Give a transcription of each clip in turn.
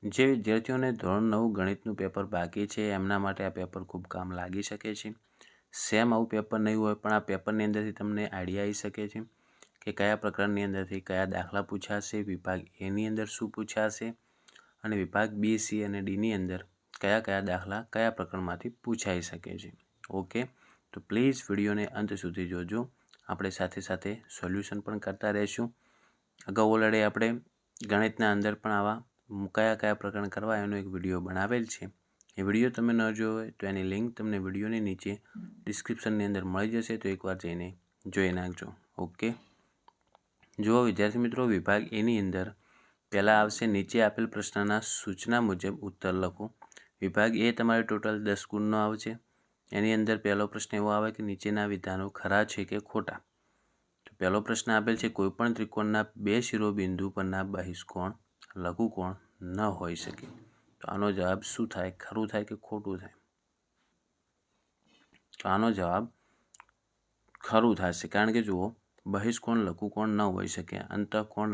જે વિદ્યાર્થીઓને ધોરણ 9 ગણિતનું પેપર બાકી છે એમના માટે આ પેપર ખૂબ કામ લાગી શકે છે. સેમ આવું પેપર નહીં હોય પણ આ પેપરની અંદરથી તમને આઈડિયા આવી શકે છે કે કયા પ્રકરણની અંદરથી કયા દાખલા પૂછાશે, વિભાગ એની અંદર શું પૂછાશે અને વિભાગ બી, સી અને ડીની અંદર કયા કયા દાખલા કયા પ્રકરણમાંથી પૂછાઈ શકે છે. ઓકે, તો પ્લીઝ વિડીયોને અંત સુધી જોજો. આપણે સાથે સાથે સોલ્યુશન પણ કરતા રહીશું. અગાઉ ઓલરેડી આપણે ગણિતના અંદર પણ આવા કયા કયા પ્રકરણ કરવા એનો એક વિડીયો બનાવેલ છે. એ વિડીયો તમે ન જોયો હોય તો એની લિંક તમને વિડીયોની નીચે ડિસ્ક્રિપ્શનની અંદર મળી જશે, તો એકવાર જઈને જોઈ નાખજો. ઓકે, જુઓ વિદ્યાર્થી મિત્રો, વિભાગ એની અંદર પહેલાં આવશે નીચે આપેલ પ્રશ્નના સૂચના મુજબ ઉત્તર લખો. વિભાગ એ તમારે ટોટલ 10 ગુણનો આવશે. એની અંદર પહેલો પ્રશ્ન એવો આવે કે નીચેના વિધાનો ખરા છે કે ખોટા. તો પહેલો પ્રશ્ન આપેલ છે, કોઈપણ ત્રિકોણના 2 શિરોબિંદુ પરના બહિષ્કોણ લઘુકોણ ન હોઈ શકે. તો આનો જવાબ શું થાય? ખરું થાય કે ખોટું થાય? તો આનો જવાબ ખરું થશે, કારણ કે જુઓ બહિષ્કોણ લઘુકોણ ન હોઈ શકે, અંતઃકોણ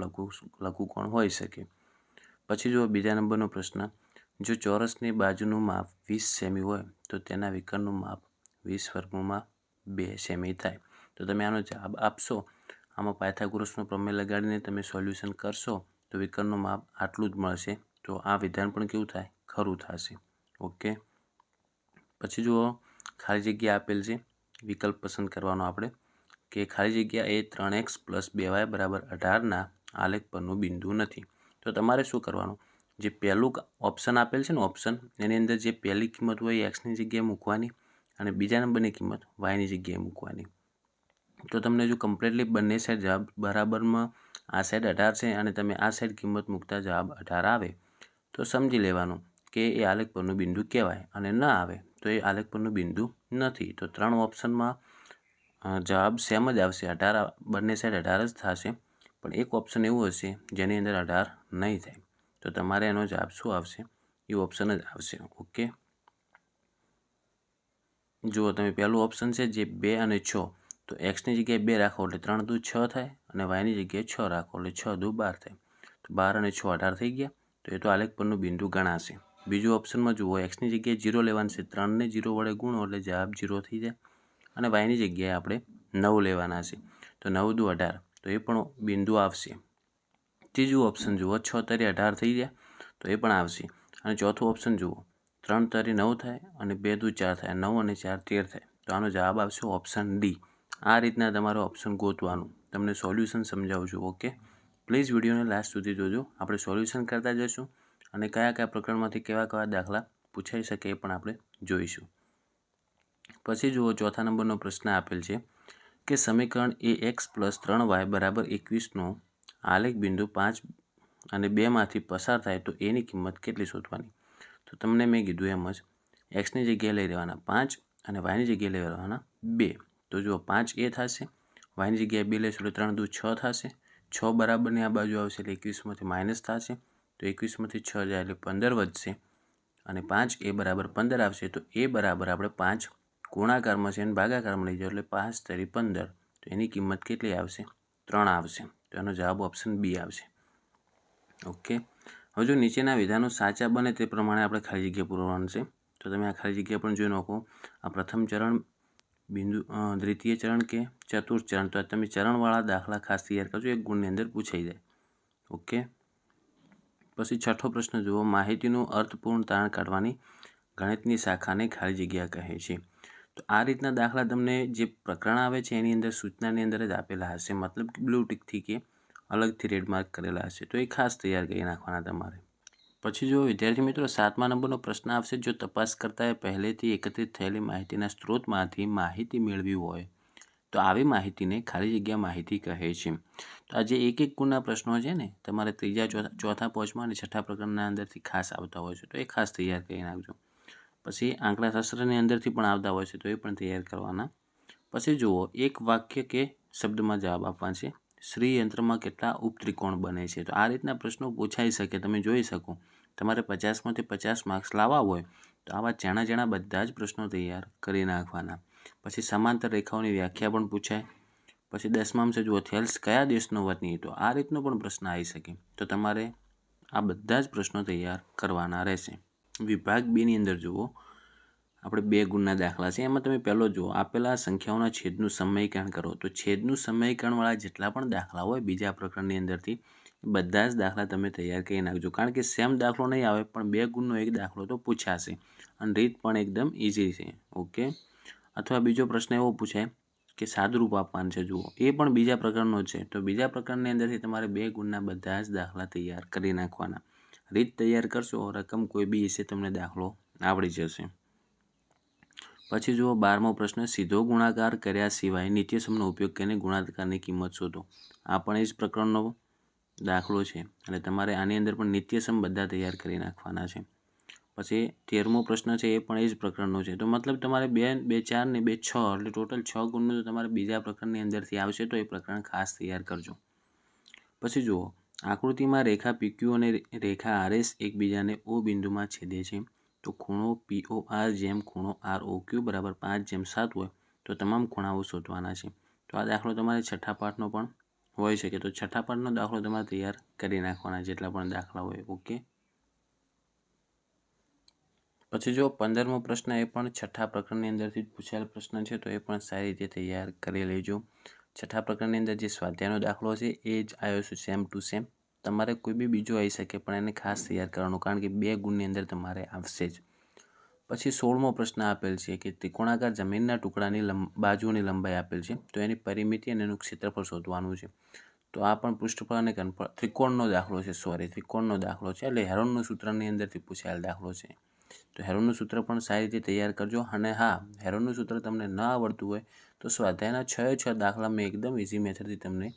લઘુકોણ હોઈ શકે. પછી જુઓ બીજા નંબરનો પ્રશ્ન, જો ચોરસની બાજુનું માપ 20 સેમી હોય તો તેના વિકર્ણનું માપ 20 વર્ગમૂળમાં 2 સેમી થાય. તો તમે આનો જવાબ આપશો. આમાં પાયથાગોરસનો પ્રમેય લગાડીને તમે સોલ્યુશન કરશો તો વિકર્ણનું માપ આટલું જ મળશે. તો આ વિધાન પણ કેવું થાય? ખરું થશે. ઓકે, પછી જુઓ ખાલી જગ્યા આપેલ છે. વિકલ્પ પસંદ કરવાનો આપણે કે ખાલી જગ્યા એ 3x + 2y = 18ના આલેખ પરનું બિંદુ નથી. તો તમારે શું કરવાનું? જે પહેલું ઓપ્શન આપેલ છે ને, ઓપ્શન એની અંદર જે પહેલી કિંમત હોય એ એક્સની જગ્યાએ મૂકવાની અને બીજા નંબરની કિંમત વાયની જગ્યાએ મૂકવાની. તો તમને જો કમ્પ્લીટલી બંને સાઈડ જવાબ બરાબરમાં આ સાઈડ 18 છે અને તમે આ સાઈડ કિંમત મૂકતા જવાબ 18 આવે તો સમજી લેવાનું કે એ આલેખ પરનું બિંદુ કહેવાય, અને ન આવે તો એ આલેખ પરનું બિંદુ નથી. તો 3 ઓપ્શનમાં જવાબ સેમ જ આવશે. 18 બંને સાઈડ 18 જ થશે, પણ એક ઓપ્શન એવું હશે જેની અંદર 18 નહીં થાય. તો તમારે એનો જવાબ શું આવશે? એ ઓપ્શન જ આવશે. ઓકે, જુઓ તમે પહેલું ઓપ્શન છે જે 2 અને 6, તો એક્સની જગ્યાએ 2 રાખો એટલે 3 દુ 6 થાય અને વાયની જગ્યાએ 6 રાખો એટલે 6 દુ 12 થાય. તો 12 અને 6 18 થઈ ગયા, તો એ તો આલેખ પરનું બિંદુ ગણાશે. બીજું ઓપ્શનમાં જુઓ એક્સની જગ્યાએ 0 લેવાનું છે, 3ને 0 વડે ગુણો એટલે જવાબ 0 થઈ જાય અને વાયની જગ્યાએ આપણે 9 લેવાના છે. તો 9 દુ 18, તો એ પણ બિંદુ આવશે. ત્રીજું ઓપ્શન જુઓ 6 તરી 18 થઈ ગયા, તો એ પણ આવશે. અને ચોથું ઓપ્શન જુઓ 3 તરી 9 થાય અને 2 દુ 4 થાય, 9 અને 4 13 થાય. તો આનો જવાબ આવશે ઓપ્શન ડી. આ રીતના તમારે ઓપ્શન ગોતવાનું. તમને સોલ્યુશન સમજાવું છું. ઓકે, પ્લીઝ વિડીયોને લાસ્ટ સુધી જોજો. આપણે સોલ્યુશન કરતા જઈશું અને કયા કયા પ્રકરણમાંથી કેવા કેવા દાખલા પૂછાઈ શકે એ પણ આપણે જોઈશું. પછી જુઓ ચોથા નંબરનો પ્રશ્ન આપેલ છે કે સમીકરણ ax + 3y = 21નો આલેખ બિંદુ 5 અને 2માંથી પસાર થાય તો એની કિંમત કેટલી શોધવાની. તો તમને મેં કીધું એમ જ એક્સની જગ્યાએ લઈ લેવાના 5 અને વાયની જગ્યાએ લઈ લેવાના 2. તો જુઓ 5 એ થશે, વાયની જગ્યાએ 2 લેશો એટલે 3 દુ 6 થશે, 6 બરાબરની આ બાજુ આવશે એટલે 21માંથી માઇનસ થશે, તો 21માંથી 6 જાય એટલે 15 વધશે અને 5 એ બરાબર 15 આવશે. તો એ બરાબર આપણે 5 ગુણાકારમાં છે અને ભાગાકારમાં લઈ જાઓ એટલે 5 તરી 15, તો એની કિંમત કેટલી આવશે? 3 આવશે. તો એનો જવાબ ઓપ્શન બી આવશે. ઓકે, હવે જો નીચેના વિધાનો સાચા બને તે પ્રમાણે આપણે ખાલી જગ્યા પૂરવાનું છે. તો તમે આ ખાલી જગ્યા પણ જોઈ નાખો. આ પ્રથમ ચરણ, બિંદુ દ્વિતીય ચરણ કે ચતુર્થ ચરણ, તો તમે ચરણવાળા દાખલા ખાસ તૈયાર કરજો, 1 ગુણની અંદર પૂછાઈ જાય. ઓકે, પછી છઠ્ઠો પ્રશ્ન જુઓ, માહિતીનું અર્થપૂર્ણ તારણ કાઢવાની ગણિતની શાખાને ખાલી જગ્યા કહે છે. તો આ રીતના દાખલા તમને જે પ્રકરણ આવે છે એની અંદર સૂચનાની અંદર જ આપેલા હશે, મતલબ કે બ્લુ ટિકથી કે અલગથી રેડ માર્ક કરેલા હશે, તો એ ખાસ તૈયાર કરી નાખવાના તમારે. પછી જો વિદ્યાર્થી મિત્રો 7મા નંબરનો પ્રશ્ન આવશે, જો તપાસકર્તાએ પહેલેથી એકત્રિત થયેલી માહિતીના સ્ત્રોતમાંથી માહિતી મેળવી હોય તો આવી માહિતીને ખાલી જગ્યા માહિતી કહે છે. તો આ જે 1-1 ગુણના પ્રશ્નો છે ને, તમારે ત્રીજા, ચોથા, પાંચમા અને છઠ્ઠા પ્રકરણના અંદરથી ખાસ આવતા હોય છે, તો એ ખાસ તૈયાર કરી નાખજો. પછી આંકડાશાસ્ત્રની અંદરથી પણ આવતા હોય છે, તો એ પણ તૈયાર કરવાના. પછી જુઓ એક વાક્ય કે શબ્દમાં જવાબ આપવાના છે. શ્રી યંત્રમાં કેટલા ઉપત્રિકોણ બને છે. તો આ રીતના પ્રશ્નો પૂછાઈ શકે, તમે જોઈ શકો. તમારે 50માંથી 50 માર્ક્સ લાવવા હોય તો આવા જાણા બધા જ પ્રશ્નો તૈયાર કરી નાખવાના. પછી સમાંતર રેખાઓની વ્યાખ્યા પણ પૂછાય. પછી 10મામાં છે જુઓ થેલ્સ કયા દેશનો વતની. તો આ રીતનો પણ પ્રશ્ન આવી શકે. તો તમારે આ બધા જ પ્રશ્નો તૈયાર કરવાના રહેશે. વિભાગ 2 ની અંદર જુઓ, આપણે 2 ગુણના દાખલા છે. એમાં તમે પહેલો જુઓ, આપેલા સંખ્યાઓના છેદનું સમયકરણ કરો. તો છેદનું સમયકરણવાળા જેટલા પણ દાખલા હોય બીજા પ્રકરણની અંદરથી બધા જ દાખલા તમે તૈયાર કરી નાખજો, કારણ કે સેમ દાખલો નહીં આવે પણ 2 ગુણનો એક દાખલો તો પૂછાશે અને રીત પણ એકદમ ઇઝી છે. ઓકે. અથવા બીજો પ્રશ્ન એવો પૂછાય કે સાદુરૂપ આપવાનું છે. જુઓ, એ પણ બીજા પ્રકારનો છે. તો બીજા પ્રકારની અંદરથી તમારે 2 ગુણના બધા જ દાખલા તૈયાર કરી નાખવાના. રીત તૈયાર કરશો, રકમ કોઈ બી હશે, તમને દાખલો આવડી જશે. પછી જુઓ 12મો પ્રશ્ન, સીધો ગુણાકાર કર્યા સિવાય નિત્યસમનો ઉપયોગ કરીને ગુણાકારની કિંમત શોધો. આ પણ એ જ પ્રકરણનો દાખલો છે અને તમારે આની અંદર પણ નિત્યસમ બધા તૈયાર કરી નાખવાના છે. પછી 13મો પ્રશ્ન છે, એ પણ એ જ પ્રકરણનો છે. તો મતલબ તમારે 2, 2, 4 ને 2, 6 એટલે ટોટલ 6 ગુણનું તો તમારે બીજા પ્રકરણની અંદરથી આવશે, તો એ પ્રકરણ ખાસ તૈયાર કરજો. પછી જુઓ, આકૃતિમાં રેખા PQ અને રેખા RS એકબીજાને O બિંદુમાં છેદે છે. તો ખૂણો POR જેમ ખૂણો ROQ બરાબર 5/7 હોય તો તમામ ખૂણાઓ શોધવાના છે. તો આ દાખલો તમારે છઠ્ઠા પાઠનો પણ હોઈ શકે, તો છઠ્ઠા પાઠનો દાખલો તમારે તૈયાર કરી નાખવાના જેટલા પણ દાખલા હોય. ઓકે. પછી જો 15મો પ્રશ્ન, એ પણ છઠ્ઠા પ્રકરણની અંદરથી જ પૂછાયેલ પ્રશ્ન છે, તો એ પણ સારી રીતે તૈયાર કરી લેજો. છઠ્ઠા પ્રકરણની અંદર જે સ્વાધ્યાયનો દાખલો છે એ જ આવ્યો છે, સેમ ટુ સેમ. તમારે કોઈ બી બીજો આવી શકે પણ એને ખાસ તૈયાર કરવાનું, કારણ કે 2 ગુણની અંદર તમારે આવશે જ. પછી 16મો પ્રશ્ન આપેલ છે કે ત્રિકોણાકાર જમીનના ટુકડાની બાજુની લંબાઈ આપેલ છે, તો એની પરિમિતિ અને એનું ક્ષેત્રફળ શોધવાનું છે. તો આ પણ પૃષ્ઠફળ અને ઘનફળ ત્રિકોણનો દાખલો છે, ત્રિકોણનો દાખલો છે, એટલે હેરોનનું સૂત્રની અંદરથી પૂછાયેલ દાખલો છે. તો હેરોનનું સૂત્ર પણ સારી રીતે તૈયાર કરજો. અને હા, હેરોનનું સૂત્ર તમને ન આવડતું હોય તો સ્વાધ્યાયના 6 દાખલા મેં એકદમ ઇઝી મેથડથી તમને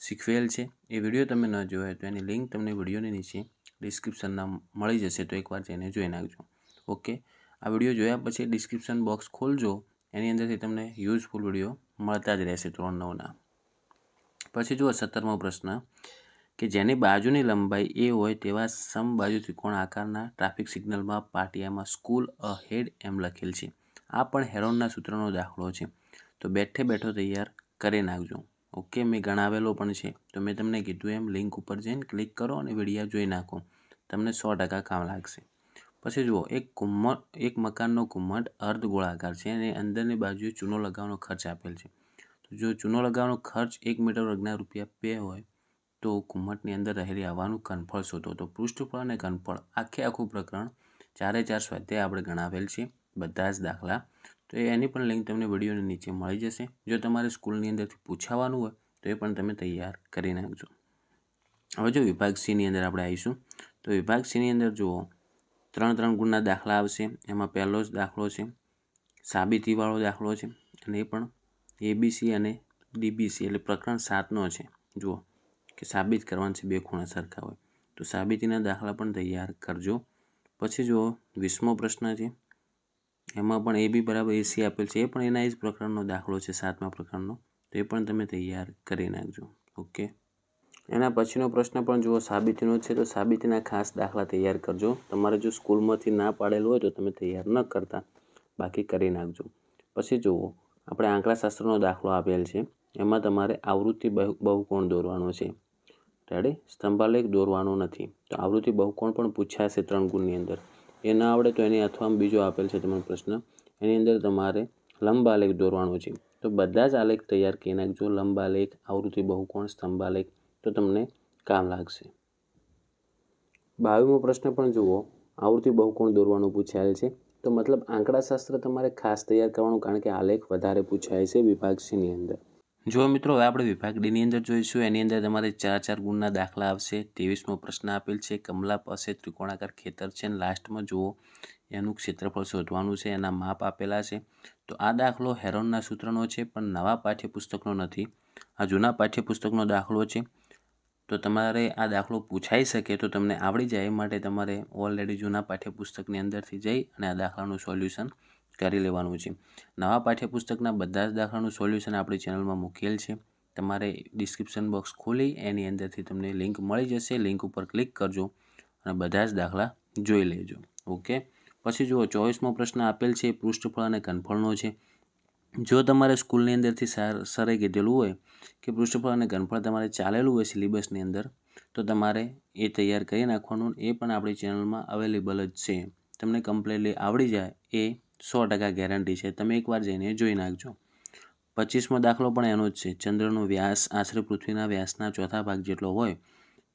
શીખવેલ છે. એ વિડીયો તમે ન જોયો હોય તો એની લિંક તમને વિડીયોની નીચે ડિસ્ક્રિપ્શનમાં મળી જશે, તો એકવાર જઈને જોઈ નાખજો. ઓકે. આ વિડીયો જોયા પછી ડિસ્ક્રિપ્શન બોક્સ ખોલજો, એની અંદરથી તમને યુઝફુલ વિડીયો મળતા જ રહેશે 3 9ના. પછી જુઓ 17મો પ્રશ્ન કે જેની બાજુની લંબાઈ A હોય તેવા સમબાજુ ત્રિકોણ આકારના ટ્રાફિક સિગ્નલમાં પાટિયામાં સ્કૂલ અહેડ એમ લખેલ છે. આ પણ હેરોનના સૂત્રનો દાખલો છે, તો બેઠે બેઠો તૈયાર કરી નાખજો. ઓકે. મેં ગણાવેલો પણ છે, તો મેં તમને કીધું એમ લિંક ઉપર જઈને ક્લિક કરો અને વિડીયો જોઈ નાખો, તમને 100% કામ લાગશે. પછી જુઓ, એક મકાનનો ઘુમ્મટ અર્ધ ગોળાકાર છે અને અંદરની બાજુએ ચૂનો લગાવવાનો ખર્ચ આપેલ છે. તો જો ચૂનો લગાવવાનો ખર્ચ 1 મીટર વર્ગના ₹2 હોય તો ઘુમ્મટની અંદર રહેલી હવાનું ઘનફળ શોધો. તો પૃષ્ઠફળ અને ઘનફળ આખું પ્રકરણ 4 સ્વાધ્યાય આપણે ગણાવેલ છે, બધા જ દાખલા. તો એની પણ લિંક તમને વિડીયોની નીચે મળી જશે. જો તમારે સ્કૂલની અંદરથી પૂછાવાનું હોય તો એ પણ તમે તૈયાર કરી નાખજો. હવે જો વિભાગ C ની અંદર આપણે આવીશું, તો વિભાગ C ની અંદર જુઓ 3 ગુણના દાખલા આવશે. એમાં પહેલો જ દાખલો છે સાબિતીવાળો દાખલો છે, અને એ પણ ABC અને DBC એટલે પ્રકરણ 7નો છે. જુઓ કે સાબિત કરવાનું છે 2 ખૂણા સરખા હોય, તો સાબિતીના દાખલા પણ તૈયાર કરજો. પછી જુઓ 20મો પ્રશ્ન છે, એમાં પણ AB બરાબર AC આપેલ છે, એ પણ એના જ પ્રકરણનો દાખલો છે 7મા પ્રકરણનો, તો એ પણ તમે તૈયાર કરી નાખજો. ઓકે. એના પછીનો પ્રશ્ન પણ જુઓ સાબિતીનો છે, તો સાબિતીના ખાસ દાખલા તૈયાર કરજો. તમારે જો સ્કૂલમાંથી ના પાડેલું હોય તો તમે તૈયાર ન કરતા, બાકી કરી નાખજો. પછી જુઓ, આપણે આંકડાશાસ્ત્રનો દાખલો આપેલ છે, એમાં તમારે આવૃત્તિ બહુકોણ દોરવાનો છે. રેડી? સ્તંભાલેખ દોરવાનો નથી. તો આવૃત્તિ બહુકોણ પણ પૂછાશે 3 ગુણની અંદર. એ ના આવડે તો એની અથવા બીજો આપેલ છે તમારો પ્રશ્ન, એની અંદર તમારે લંબાલેખ દોરવાનો છે. તો બધા જ આલેખ તૈયાર કરી નાખજો, લંબાલેખ, આવૃત્તિ બહુકોણ, સ્તંભાલેખ, તો તમને કામ લાગશે. 22મો પ્રશ્ન પણ જુઓ, આવૃત્તિ બહુકોણ દોરવાનું પૂછાયેલ છે. તો મતલબ આંકડાશાસ્ત્ર તમારે ખાસ તૈયાર કરવાનું, કારણ કે આલેખ વધારે પૂછાય છે વિભાગ C ની અંદર. જો મિત્રો, હવે આપણે વિભાગ D ની અંદર જોઈશું. એની અંદર તમારે 4 ગુણના દાખલા આવશે. 23મો પ્રશ્ન આપેલ છે, કમલા પાસે ત્રિકોણાકાર ખેતર છે અને લાસ્ટમાં જુઓ એનું ક્ષેત્રફળ શોધવાનું છે, એના માપ આપેલા છે. તો આ દાખલો હેરોનના સૂત્રનો છે, પણ નવા પાઠ્યપુસ્તકનો નથી. આ જૂના પાઠ્યપુસ્તકનો દાખલો છે. તો તમારે આ દાખલો પૂછાઈ શકે તો તમને આવડી જાય એ માટે તમારે ઓલરેડી જૂના પાઠ્યપુસ્તકની અંદરથી જઈ અને આ દાખલાનું સોલ્યુશન કરી લેવાનું છે. નવા પાઠ્યપુસ્તકના બધા જ દાખલાનું સોલ્યુશન આપણી ચેનલમાં મૂકેલ છે. તમારે ડિસ્ક્રિપ્શન બોક્સ ખોલી એની અંદરથી તમને લિંક મળી જશે, લિંક ઉપર ક્લિક કરજો અને બધા જ દાખલા જોઈ લેજો. ઓકે. પછી જુઓ 24મો પ્રશ્ન આપેલ છે, પૃષ્ઠફળ અને ઘનફળનો છે. જો તમારે સ્કૂલની અંદરથી સરે કીધેલું હોય કે પૃષ્ઠફળ અને ઘનફળ તમારે ચાલેલું હોય સિલેબસની અંદર, તો તમારે એ તૈયાર કરી નાખવાનું. એ પણ આપણી ચેનલમાં અવેલેબલ જ છે. તમને કમ્પ્લીટલી આવડી જાય એ 100% ગેરંટી છે. તમે એકવાર જઈને જોઈ નાખજો. 25મો દાખલો પણ એનો જ છે. ચંદ્રનો વ્યાસ આશરે પૃથ્વીના વ્યાસના ચોથા ભાગ જેટલો હોય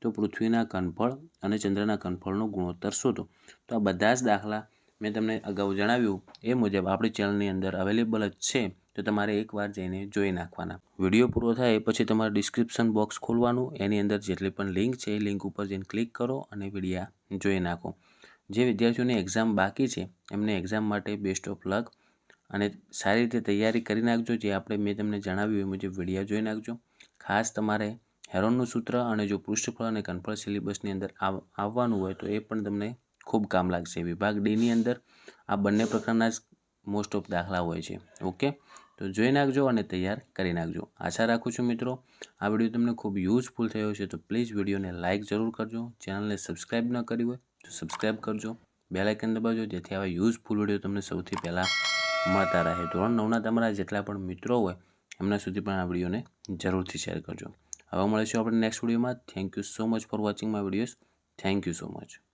તો પૃથ્વીના ઘનફળ અને ચંદ્રના ઘનફળનો ગુણોત્તર શોધો. તો આ બધા જ દાખલા મેં તમને અગાઉ જણાવ્યું એ મુજબ આપણી ચેનલની અંદર અવેલેબલ જ છે. તો તમારે એકવાર જઈને જોઈ નાખવાના. વિડીયો પૂરો થાય પછી તમારે ડિસ્ક્રિપ્શન બોક્સ ખોલવાનું. એની અંદર જેટલી પણ લિંક છે એ લિંક ઉપર જઈને ક્લિક કરો અને વિડીયા જોઈ નાખો. જે વિદ્યાર્થીઓની એક્ઝામ બાકી છે એમને એક્ઝામ માટે બેસ્ટ ઓફ લક અને સારી રીતે તૈયારી કરી નાખજો. જે મેં તમને જણાવ્યું એ મુજબ વિડીયા જોઈ નાખજો. ખાસ તમારે હેરોનનું સૂત્ર અને જો પૃષ્ઠફળ અને ઘનફળ સિલેબસની અંદર આવવાનું હોય તો એ પણ તમને ખૂબ કામ લાગશે. વિભાગ ડીની અંદર આ બંને પ્રકારના જ મોસ્ટ ઓફ દાખલા હોય છે. ઓકે, તો જોઈ નાખજો અને તૈયાર કરી નાખજો. આશા રાખું છું મિત્રો આ વિડીયો તમને ખૂબ યુઝફુલ થયો છે. તો પ્લીઝ વિડીયોને લાઇક જરૂર કરજો. ચેનલને સબસ્ક્રાઈબ ન કરી હોય તો સબસ્ક્રાઈબ કરજો. બેલ આઇકન દબાવજો જેથી આવા યુઝફુલ વિડીયો તમને સૌથી પહેલાં મળતા રહે. ધોરણ 9ના તમારા જેટલા પણ મિત્રો હોય એમના સુધી પણ આ વિડીયોને જરૂરથી શેર કરજો. હવે મળીશું આપણે નેક્સ્ટ વિડીયોમાં. Thank you so much for watching my videos. Thank you so much.